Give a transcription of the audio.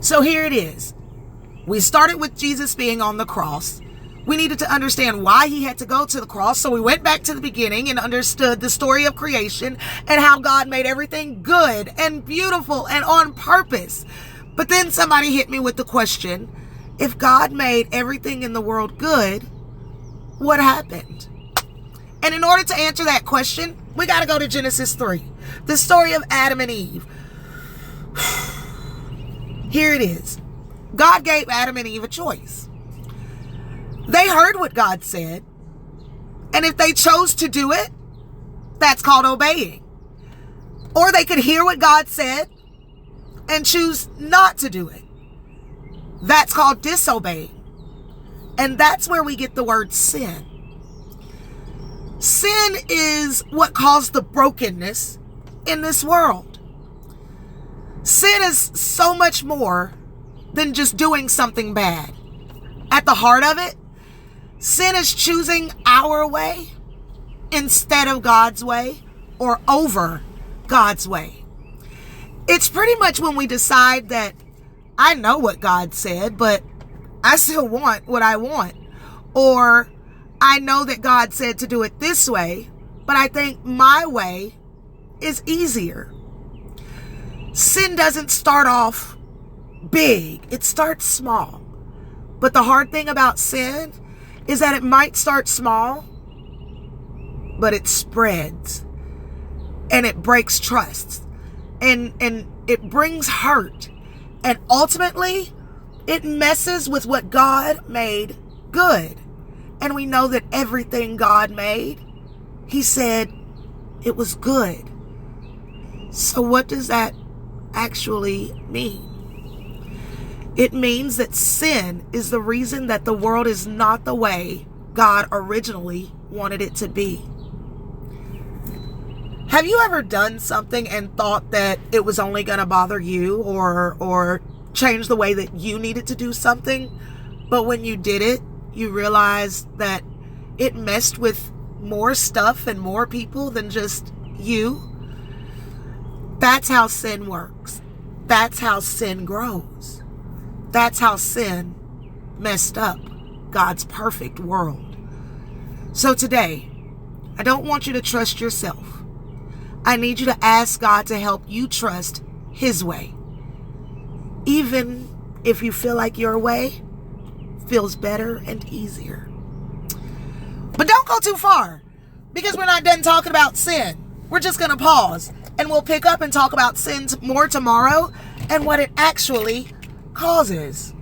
So here it is. We started with Jesus being on the cross. We needed to understand why he had to go to the cross. So we went back to the beginning and understood the story of creation and how God made everything good and beautiful and on purpose. But then somebody hit me with the question, if God made everything in the world good, what happened? And in order to answer that question, we got to go to Genesis 3, the story of Adam and Eve. Here it is. God gave Adam and Eve a choice. They heard what God said, and if they chose to do it, that's called obeying. Or they could hear what God said and choose not to do it. That's called disobeying. And that's where we get the word sin. Sin is what caused the brokenness in this world. Sin is so much more than just doing something bad. At the heart of it, sin is choosing our way instead of God's way or over God's way. It's pretty much when we decide that I know what God said, but I still want what I want. Or I know that God said to do it this way, but I think my way is easier. Sin doesn't start off big. It starts small. But the hard thing about sin is that it might start small, but it spreads and it breaks trust and it brings hurt. And ultimately, it messes with what God made good. And we know that everything God made, he said it was good. So what does that actually mean? It means that sin is the reason that the world is not the way God originally wanted it to be. Have you ever done something and thought that it was only going to bother you or change the way that you needed to do something? But when you did it, you realized that it messed with more stuff and more people than just you? That's how sin works. That's how sin grows. That's how sin messed up God's perfect world. So today, I don't want you to trust yourself. I need you to ask God to help you trust his way. Even if you feel like your way feels better and easier. But don't go too far, because we're not done talking about sin. We're just going to pause and we'll pick up and talk about sin more tomorrow and what it actually causes.